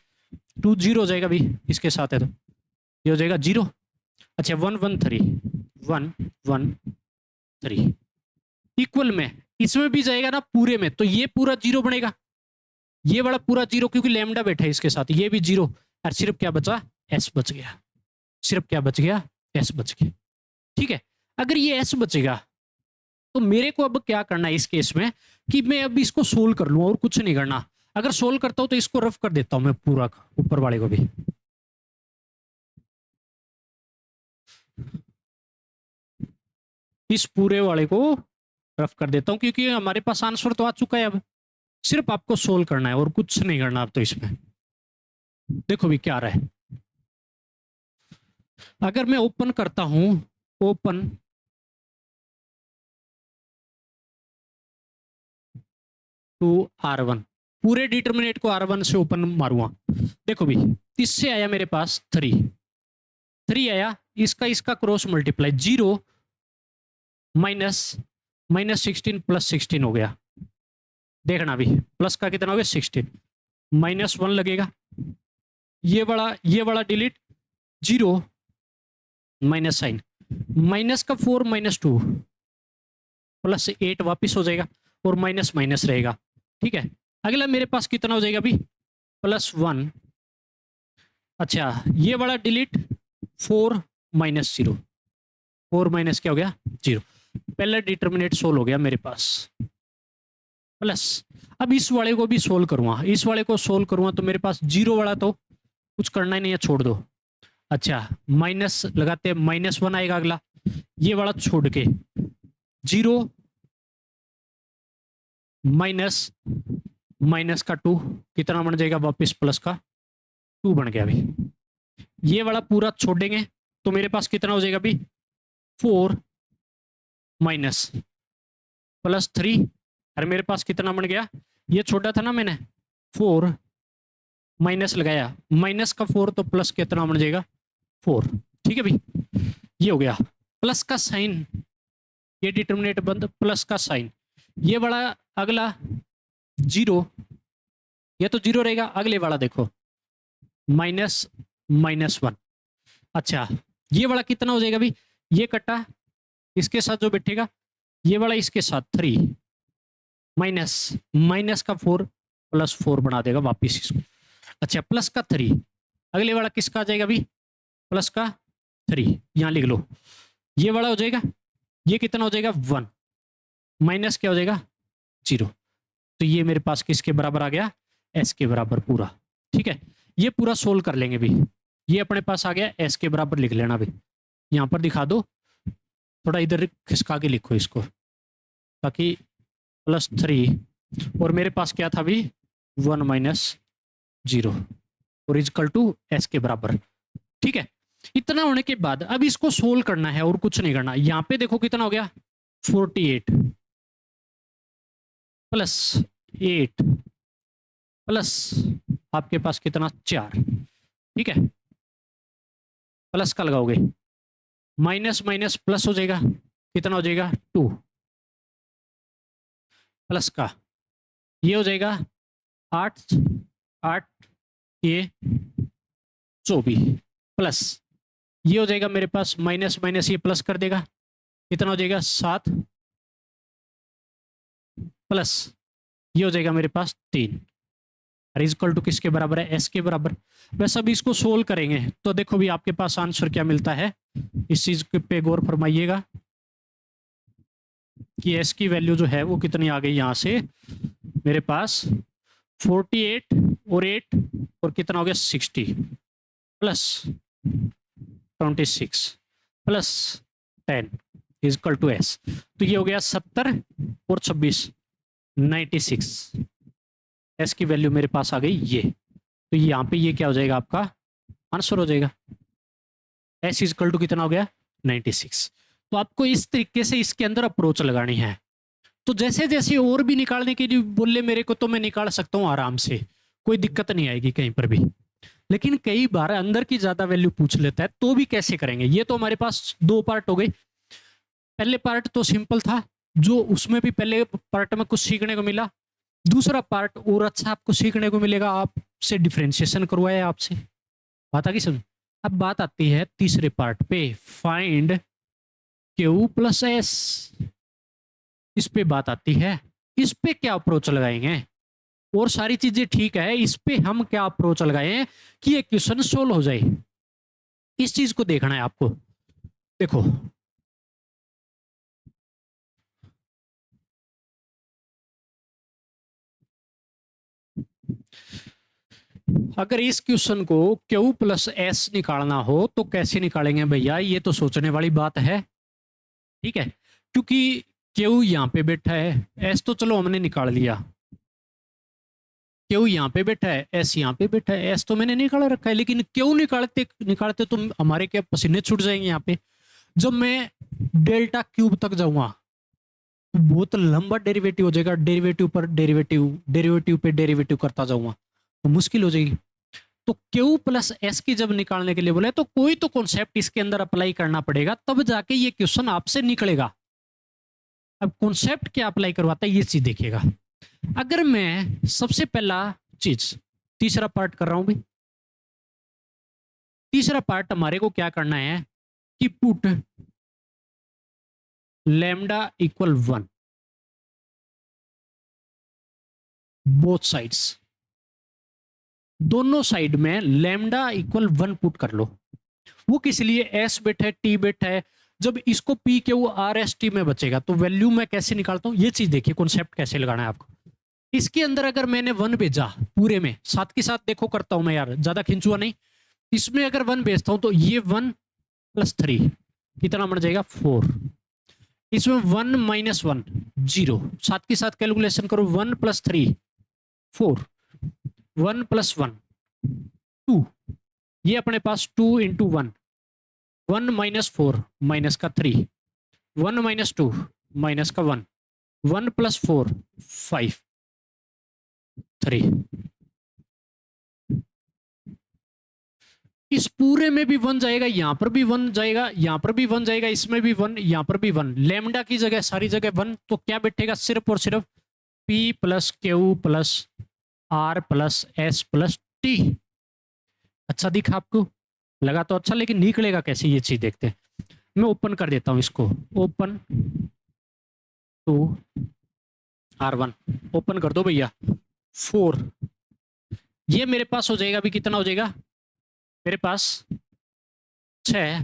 2 0 हो जाएगा भी, इसके साथ है तो ये हो जाएगा 0, अच्छा 1 1 3 1 1 3 इक्वल में इसमें भी जाएगा ना पूरे में, तो ये पूरा 0 बनेगा, ये वाला पूरा 0 क्योंकि लैम्डा बैठा है इसके साथ, ये भी 0, और सिर्फ क्या बचा, s बच गया, सिर्फ क्या बच गया, s बच गया, ठीक है। अगर ये s बचेगा तो मेरे को अब क्या करना है इस केस में कि मैं अब इसको सोल्व कर लूं और कुछ नहीं करना। अगर सोल्व करता हूं तो इसको रफ कर देता हूं मैं पूरा ऊपर वाले को भी, इस पूरे वाले को रफ कर देता हूं क्योंकि हमारे पास आंसर तो आ चुका है, अब सिर्फ आपको सोल्व करना है और कुछ नहीं करना अब तो इसमें। देखो भी क्या आ रहा है, अगर मैं ओपन करता हूं, ओपन टू R1, पूरे डिटरमिनेट को R1 से ओपन मारूंगा, देखो भी इससे आया मेरे पास 3 आया, इसका क्रॉस मल्टीप्लाई 0 -16 + 16 हो गया, देखना भी प्लस का कितना हो गया 16, -1 लगेगा, ये वाला डिलीट 0 माइनस साइन, माइनस का 4 -2 +8 वापिस हो जाएगा और माइनस माइनस रहेगा, ठीक है। अगला मेरे पास कितना हो जाएगा भी +1, अच्छा ये वाला डिलीट 4 -0, 4 माइनस क्या हो गया 0, पहला डिटरमिनेट सोल्व हो गया मेरे पास, प्लस अब इस वाले को भी सोल्व करूंगा, इस वाले को सोल्व करूंगा तो मेरे पास 0 वाला तो कुछ करना ही नहीं है, छोड़ दो, अच्छा माइनस लगाते हैं -1 आएगा अगला, ये वाला छोड़ के 0 माइनस माइनस का 2 कितना बन जाएगा वापस प्लस का 2 बन गया अभी। ये वाला पूरा छोड़ देंगे तो मेरे पास कितना हो जाएगा अभी 4 माइनस प्लस 3 और मेरे पास कितना बन गया, ये छोटा था ना मैंने 4 माइनस लगाया, माइनस का 4 तो प्लस कितना बन जाएगा 4। ठीक है भाई, ये हो गया प्लस का साइन, ये डिटर्मिनेंट बंद प्लस का साइन। ये वाला अगला 0, ये तो 0 रहेगा। अगले वाला देखो माइनस माइनस 1। अच्छा ये वाला कितना हो जाएगा अभी, ये कटा इसके साथ जो बैठेगा, ये वाला इसके साथ 3 माइनस माइनस का 4 प्लस 4 बना देगा वापिस इसको। अच्छा प्लस का 3, अगले वाला किसका आ जाएगा अभी प्लस का 3, यहां लिख लो। ये वाला हो जाएगा, ये कितना हो जाएगा 1 माइनस क्या हो जाएगा 0। तो ये मेरे पास किसके बराबर आ गया, एस के बराबर पूरा। ठीक है, ये पूरा सोल्व कर लेंगे भी। ये अपने पास आ गया एस के बराबर, लिख लेना भी, यहाँ पर दिखा दो, थोड़ा इधर खिसका के लिखो इसको, ताकि प्लस 3 और मेरे पास क्या था अभी 1 माइनस 0 और इजकल टू एस के बराबर। ठीक है, इतना होने के बाद अब इसको सोल्व करना है और कुछ नहीं करना। यहाँ पे देखो कितना हो गया 48 प्लस 8 प्लस आपके पास कितना 4। ठीक है, प्लस का लगाओगे, माइनस माइनस प्लस हो जाएगा, कितना हो जाएगा 2 प्लस का, ये हो जाएगा 8 8 ये 24 प्लस, ये हो जाएगा मेरे पास माइनस माइनस ये प्लस कर देगा, कितना हो जाएगा 7 प्लस ये हो जाएगा मेरे पास 3 और इक्वल टू किसके बराबर है, एस के बराबर। वैसे अभी इसको सोल्व करेंगे तो देखो भी आपके पास आंसर क्या मिलता है, इस चीज पे गौर फरमाइएगा कि एस की वैल्यू जो है वो कितनी आ गई, यहां से मेरे पास 48 और 8 और कितना हो गया 60 plus 26 plus 10 equal to S. तो ये हो गया 70 और 26 96, एस की वैल्यू मेरे पास आ गई ये। तो यहाँ पे ये क्या हो जाएगा आपका आंसर हो जाएगा, एस इक्वल टू कितना हो गया 96। तो आपको इस तरीके से इसके अंदर अप्रोच लगानी है। तो जैसे जैसे और भी निकालने के लिए बोले मेरे को, तो मैं निकाल सकता हूँ आराम से, कोई दिक्कत नहीं आएगी कहीं पर भी। लेकिन कई बार अंदर की ज्यादा वैल्यू पूछ लेता है, तो भी कैसे करेंगे। ये तो हमारे पास 2 पार्ट हो गए। पहले पार्ट तो सिंपल था, जो उसमें भी पहले पार्ट में कुछ सीखने को मिला। दूसरा पार्ट और अच्छा आपको सीखने को मिलेगा, आपसे डिफरेंशिएशन करवाया आपसे, बात आ गई समझ। अब बात आती है तीसरे पार्ट पे, फाइंड क्यू प्लस एस। इस पे बात आती है, इस पे क्या अप्रोच लगाएंगे। और सारी चीजें ठीक है, इस पे हम क्या अप्रोच लगाए कि ये क्वेश्चन सोल्व हो जाए, इस चीज को देखना है आपको। देखो अगर इस क्वेश्चन को क्यू प्लस एस निकालना हो तो कैसे निकालेंगे भैया, ये तो सोचने वाली बात है। ठीक है, क्योंकि क्यू यहाँ पे बैठा है, एस तो चलो हमने निकाल लिया, क्यू यहाँ पे बैठा है, एस यहाँ पे बैठा है। एस तो मैंने निकाल रखा है, लेकिन क्यू निकालते निकालते तो हमारे क्या पसीने छूट जाएंगे यहाँ पे। जब मैं डेल्टा क्यूब तक जाऊंगा तो बहुत लंबा डेरिवेटिव हो जाएगा, डेरिवेटिव पर डेरिवेटिव, डेरिवेटिव पे डेरिवेटिव करता जाऊंगा तो मुश्किल हो जाएगी। तो क्यू प्लस एस की जब निकालने के लिए बोले तो कोई तो कॉन्सेप्ट इसके अंदर अप्लाई करना पड़ेगा, तब जाके ये क्वेश्चन आपसे निकलेगा। अब कॉन्सेप्ट क्या अप्लाई करवाता है ये चीज देखिएगा। अगर मैं सबसे पहला चीज तीसरा पार्ट कर रहा हूं भाई, तीसरा पार्ट हमारे को क्या करना है कि put lambda equal 1 both sides, दोनों साइड में लैम्डा इक्वल 1 पुट कर लो। वो किस लिए, एस बिट है टी बिट है, जब इसको पी के वो आर एस टी में बचेगा तो वैल्यू मैं कैसे निकालता हूं, ये चीज देखिए कॉन्सेप्ट कैसे लगाना है आपको। इसके अंदर अगर मैंने 1 भेजा पूरे में, साथ के साथ देखो करता हूं मैं यार, ज्यादा खिंचुआ नहीं, इसमें अगर 1 भेजता हूं तो ये 1 प्लस 3 कितना बन जाएगा 4, इसमें 1 माइनस 1 0, साथ के साथ कैलकुलेशन करो 1 प्लस 3 4, 1 प्लस 1 2, ये अपने पास 2 इंटू 1, 1 माइनस 4 माइनस का 3, 1 माइनस 2 माइनस का 1, 1 प्लस 4 5 3। इस पूरे में भी 1 जाएगा, यहां पर भी 1 जाएगा, यहां पर भी 1 जाएगा, इसमें भी 1, यहां पर भी 1, लैम्डा की जगह सारी जगह 1, तो क्या बैठेगा सिर्फ और सिर्फ P plus Q plus R plus S plus T। अच्छा दिखा आपको? लगा तो अच्छा, लेकिन निकलेगा कैसे ये चीज देखते हैं। मैं ओपन कर देता हूं इसको, ओपन टू R1, ओपन कर दो भैया 4, ये मेरे पास हो जाएगा अभी, कितना हो जाएगा मेरे पास 6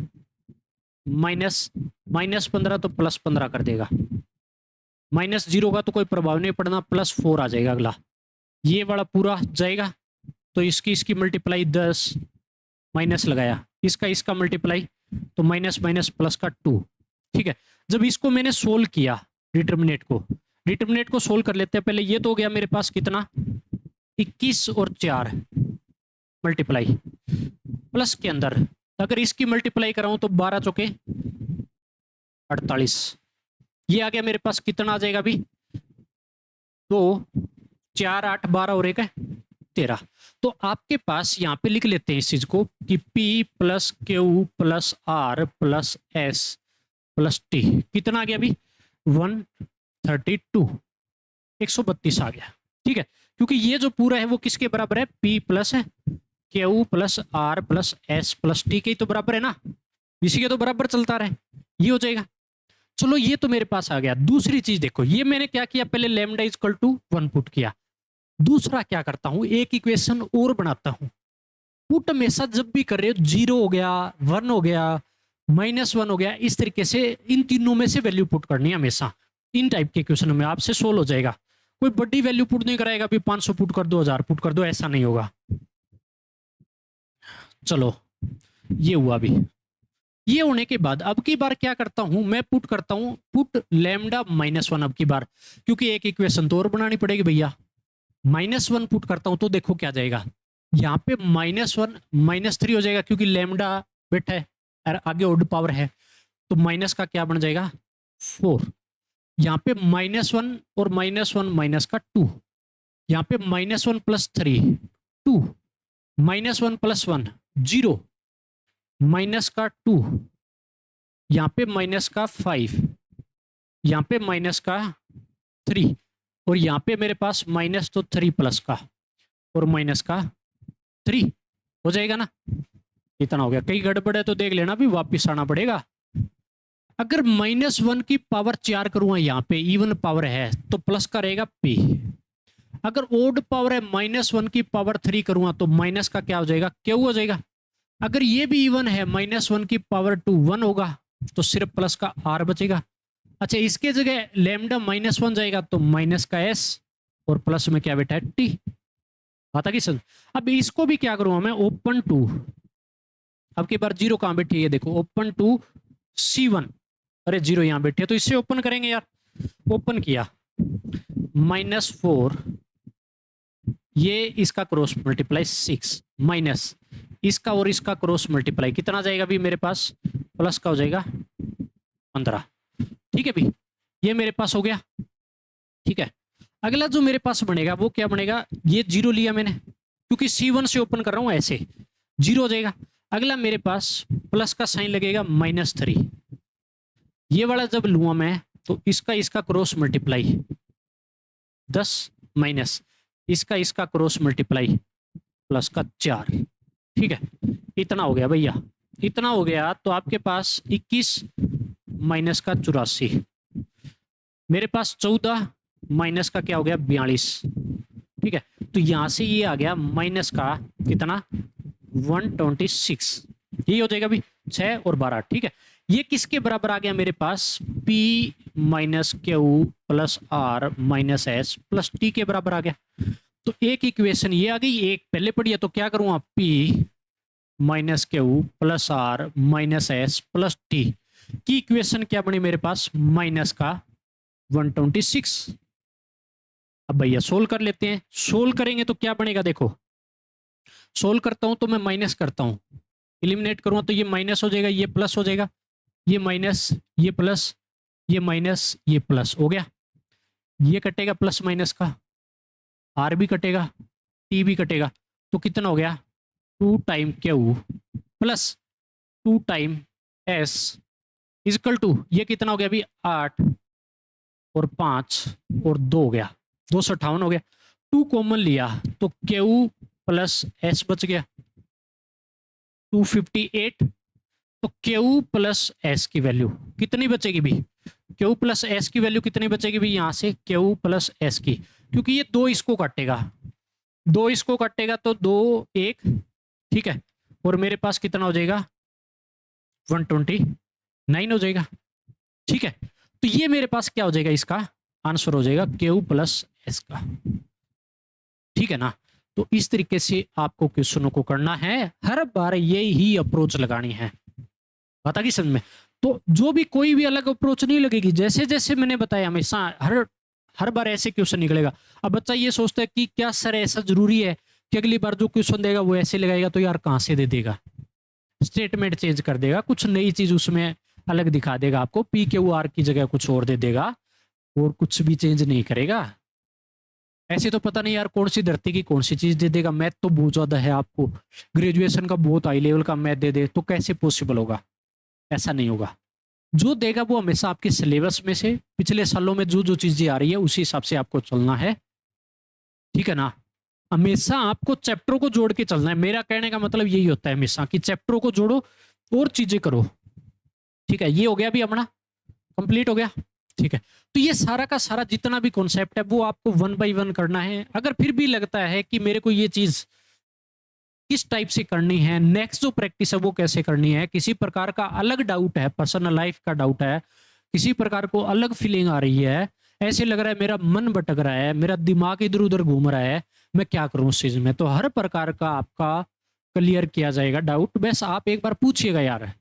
माइनस 15 तो प्लस 15 कर देगा, माइनस 0 का तो कोई प्रभाव नहीं पड़ना, प्लस 4 आ जाएगा अगला, ये वाला पूरा जाएगा, तो इसकी मल्टीप्लाई 10 माइनस लगाया, इसका मल्टीप्लाई, तो माइनस माइनस प्लस का 2। ठीक है, जब इसको मैंने सोल्व किया डिटरमिनेट को सोल्व कर लेते हैं पहले। ये तो हो गया मेरे पास कितना 21 और 4 मल्टीप्लाई प्लस के अंदर, अगर इसकी मल्टीप्लाई कराऊं तो 12 चौके 48, ये आ गया मेरे पास, कितना आ जाएगा अभी, तो 4 8 12 और 1 है 13। तो आपके पास यहाँ पे लिख लेते हैं इस चीज को कि P plus Q plus R plus S plus T कितना आ गया अभी 132, 132 आ गया। ठीक है, क्योंकि ये जो पूरा है वो किसके बराबर है, P प्लस है Q plus R plus S plus T के तो बराबर है ना, इसी के तो बराबर चलता रहे, ये हो जाएगा। चलो ये तो मेरे पास आ गया। दूसरी चीज देखो, ये मैंने क्या किया, पहले lambda is equal to 1 put किया, दूसरा क्या करता हूं, एक इक्वेशन और बनाता हूं। पुट हमेशा जब भी कर रहे हो 0 हो गया 1 हो गया -1 हो गया, इस तरीके से इन तीनों में से वैल्यू पुट करनी है हमेशा। इन टाइप के क्वेश्चन में आपसे सोल्व हो जाएगा, कोई बड़ी वैल्यू पुट नहीं कराएगा, अभी 500 पुट कर दो 1000 पुट कर दो, ऐसा नहीं होगा। चलो ये हुआ अभी, ये होने के बाद अब की बार क्या करता हूं, मैं पुट करता हूं पुट लैम्डा -1 अब की बार, क्योंकि एक इक्वेशन तो और बनानी पड़ेगी भैया। -1 पुट करता हूं तो देखो क्या जाएगा, यहाँ पे -1 -3 हो जाएगा, क्योंकि लैम्डा बैठा है और आगे ओड पावर है, तो माइनस का क्या बन जाएगा 4, यहाँ पे -1 और -1 माइनस का 2, यहाँ पे -1 प्लस 3 2, -1 प्लस 1 0, माइनस का 2, यहाँ पे माइनस का 5, यहाँ पे माइनस का 3, और यहाँ पे मेरे पास माइनस तो 3 प्लस का और माइनस का 3 हो जाएगा ना। इतना हो गया, कई गड़बड़ है तो देख लेना, भी वापिस आना पड़ेगा। अगर -1 की पावर 4 करूंगा, यहाँ पे इवन पावर है तो प्लस का रहेगा P, अगर ओड पावर है -1 की पावर 3 करूंगा तो माइनस का क्या हो जाएगा Q हो जाएगा। अगर ये भी इवन है -1 की पावर 2 1 होगा तो सिर्फ प्लस का R बचेगा। अच्छा, इसके जगह लैम्डा -1 जाएगा तो माइनस का S और प्लस में क्या बैठा है T, आता कि सर। अब इसको भी क्या करूंगा मैं, ओपन टू, अब की बार 0 कहां बैठी है देखो, ओपन टू C1, अरे 0 यहां बैठी है तो इससे ओपन करेंगे यार, ओपन किया -4, ये इसका क्रॉस मल्टीप्लाई 6 माइनस इसका और इसका क्रॉस मल्टीप्लाई कितना जाएगा भी मेरे पास, प्लस का हो जाएगा 15। ठीक है भी, ये मेरे पास हो गया। ठीक है, अगला जो मेरे पास बनेगा वो क्या बनेगा, ये 0 लिया मैंने क्योंकि C1 से ओपन कर रहा हूं, ऐसे 0 हो जाएगा। अगला मेरे पास प्लस का साइन लगेगा -3, ये वाला जब लूंगा मैं तो इसका क्रॉस मल्टीप्लाई 10 माइनस इसका क्रॉस मल्टीप्लाई प्लस का 4। ठीक है, इतना हो गया भैया, इतना हो गया। तो आपके पास 21 माइनस का 84, मेरे पास 14 माइनस का क्या हो गया 42। ठीक है, तो यहां से ये आ गया माइनस का कितना 126, यही हो जाएगा भी 6 और 12। ठीक है, ये किसके बराबर आ गया मेरे पास, P minus Q plus R minus S plus T के बराबर आ गया। तो एक इक्वेशन ये आ गई, एक पहले पढ़ी है तो क्या करूंगा, P minus Q plus R minus S plus T, कि इक्वेशन क्या बनी मेरे पास, माइनस का 126। अब भैया सोल्व कर लेते हैं। सोल्व करेंगे तो क्या बनेगा, देखो सोल्व करता हूं तो मैं माइनस करता हूं, एलिमिनेट करूंगा तो ये माइनस हो जाएगा, ये प्लस हो जाएगा, ये माइनस, ये प्लस, ये माइनस, ये प्लस हो गया। ये कटेगा प्लस माइनस का, आर भी कटेगा, टी भी कटेगा, तो कितना हो गया 2 time Q plus 2 time S equal to, ये कितना हो गया अभी 8 और 5 और 2 हो गया, 258 हो गया। 2 कॉमन लिया तो क्यू प्लस एस बच गया 258। तो क्यू प्लस एस की वैल्यू कितनी बचेगी भी, क्यू प्लस एस की वैल्यू कितनी बचेगी भी, यहां से क्यू प्लस एस की, क्योंकि ये 2 इसको काटेगा, 2 इसको काटेगा तो 2 1, ठीक है, और मेरे पास कितना हो जाएगा 129 हो जाएगा, ठीक है। तो ये मेरे पास क्या हो जाएगा, इसका आंसर हो जाएगा क्यू प्लस एस का, ठीक है ना। तो इस तरीके से आपको क्वेश्चनों को करना है, हर बार यही अप्रोच लगानी है, बता की समझ में। तो जो भी कोई भी अलग अप्रोच नहीं लगेगी, जैसे जैसे मैंने बताया हमेशा हर बार ऐसे क्वेश्चन निकलेगा। अब बच्चा ये सोचता है कि क्या सर ऐसा जरूरी है कि अगली बार जो क्वेश्चन देगा वो ऐसे लगाएगा, तो यार कहां से दे देगा, स्टेटमेंट चेंज कर देगा, कुछ नई चीज उसमें अलग दिखा देगा आपको, पी क्यू आर की जगह कुछ और दे देगा, और कुछ भी चेंज नहीं करेगा। ऐसे तो पता नहीं यार कौन सी धरती की कौन सी चीज दे देगा। मैथ तो बहुत ज्यादा है, आपको ग्रेजुएशन का बहुत हाई लेवल का मैथ दे दे तो कैसे पॉसिबल होगा, ऐसा नहीं होगा। जो देगा वो हमेशा आपके सिलेबस में से पिछले सालों में जो जो चीजें आ रही है उसी हिसाब से आपको चलना है, ठीक है ना। हमेशा आपको चैप्टरों को जोड़ के चलना है, मेरा कहने का मतलब यही होता है हमेशा कि चैप्टरों को जोड़ो और चीजें करो, ठीक है। ये हो गया अभी अपना कंप्लीट हो गया, ठीक है। तो ये सारा का सारा जितना भी कॉन्सेप्ट है वो आपको 1 बाय 1 करना है। अगर फिर भी लगता है कि मेरे को ये चीज किस टाइप से करनी है, नेक्स्ट जो प्रैक्टिस है वो कैसे करनी है, किसी प्रकार का अलग डाउट है, पर्सनल लाइफ का डाउट है, किसी प्रकार को अलग फीलिंग आ रही है, ऐसे लग रहा है मेरा मन भटक रहा है, मेरा दिमाग इधर उधर घूम रहा है, मैं क्या करूं उस चीज में, तो हर प्रकार का आपका क्लियर किया जाएगा डाउट। बस आप एक बार पूछिएगा यार,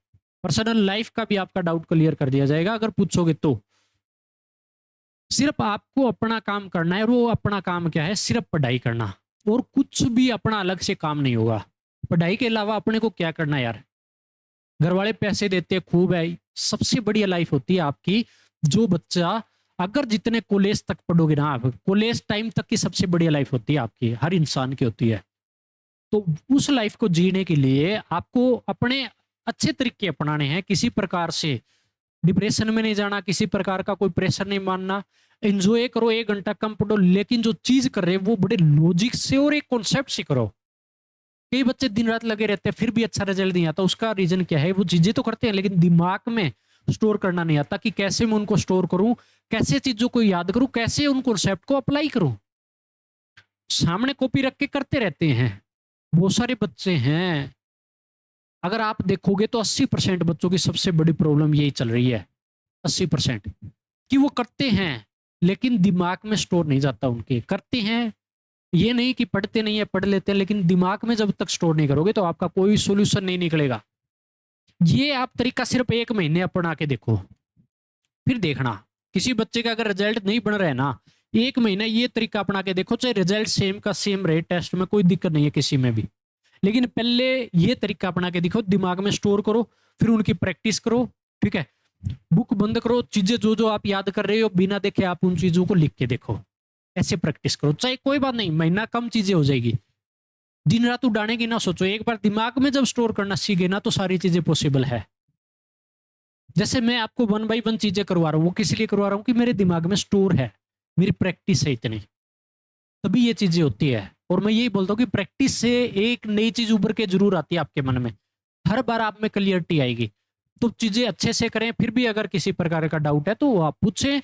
पर्सनल लाइफ का भी आपका डाउट क्लियर कर दिया जाएगा अगर पूछोगे तो। सिर्फ आपको अपना काम करना है, और वो अपना काम क्या है, सिर्फ पढ़ाई करना, और कुछ भी अपना अलग से काम नहीं होगा। पढ़ाई के अलावा अपने को क्या करना है यार, घर वाले पैसे देते खूब है, सबसे बढ़िया लाइफ होती है आपकी जो बच्चा, अगर जितने कॉलेज तक पढ़ोगे ना आप, कॉलेज टाइम तक की सबसे बढ़िया लाइफ होती है आपकी, हर इंसान की होती है। तो उस लाइफ को जीने के लिए आपको अपने अच्छे तरीके अपनाने हैं, किसी प्रकार से डिप्रेशन में नहीं जाना, किसी प्रकार का कोई प्रेशर नहीं मानना, एंजॉय करो, 1 घंटा कम पढ़ो, लेकिन जो चीज कर रहे हैं वो बड़े लॉजिक से और एक कॉन्सेप्ट से करो। कई बच्चे दिन रात लगे रहते हैं फिर भी अच्छा रिजल्ट नहीं आता, उसका रीजन क्या है, वो चीजें तो करते हैं लेकिन दिमाग में स्टोर करना नहीं आता कि कैसे मैं उनको स्टोर करूं, कैसे चीजों को याद करूं, कैसे उन कॉन्सेप्ट को अप्लाई करूं। सामने कॉपी रख के करते रहते हैं, बहुत सारे बच्चे हैं, अगर आप देखोगे तो 80% बच्चों की सबसे बड़ी प्रॉब्लम यही चल रही है, 80% कि वो करते हैं लेकिन दिमाग में स्टोर नहीं जाता उनके, करते हैं ये नहीं कि पढ़ते नहीं है, पढ़ लेते हैं, लेकिन दिमाग में जब तक स्टोर नहीं करोगे तो आपका कोई सॉल्यूशन नहीं निकलेगा। ये आप तरीका सिर्फ 1 महीने अपना के देखो, फिर देखना किसी बच्चे का अगर रिजल्ट नहीं बन रहा है ना, 1 महीना ये तरीका अपना के देखो, चाहे रिजल्ट सेम का सेम रहे टेस्ट में, कोई दिक्कत नहीं है किसी में भी, लेकिन पहले ये तरीका अपना के दिखो, दिमाग में स्टोर करो, फिर उनकी प्रैक्टिस करो, ठीक है। बुक बंद करो, चीजें जो जो आप याद कर रहे हो बिना देखे आप उन चीजों को लिख के देखो, ऐसे प्रैक्टिस करो, चाहे कोई बात नहीं महीना कम चीजें हो जाएगी, दिन रात उड़ाने की ना सोचो, एक बार दिमाग में जब स्टोर करना सीखे ना तो सारी चीजें पॉसिबल है। जैसे मैं आपको 1 बाय 1 चीजें करवा रहा हूँ, वो किस लिए करवा रहा हूँ कि मेरे दिमाग में स्टोर है, मेरी प्रैक्टिस है इतनी, तभी ये चीजें होती है। और मैं यही बोलता हूँ कि प्रैक्टिस से एक नई चीज उभर के जरूर आती है आपके मन में, हर बार आप में क्लियरिटी आएगी। तो चीजें अच्छे से करें, फिर भी अगर किसी प्रकार का डाउट है तो आप पूछें,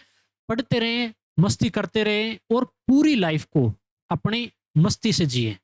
पढ़ते रहें, मस्ती करते रहें, और पूरी लाइफ को अपनी मस्ती से जिए।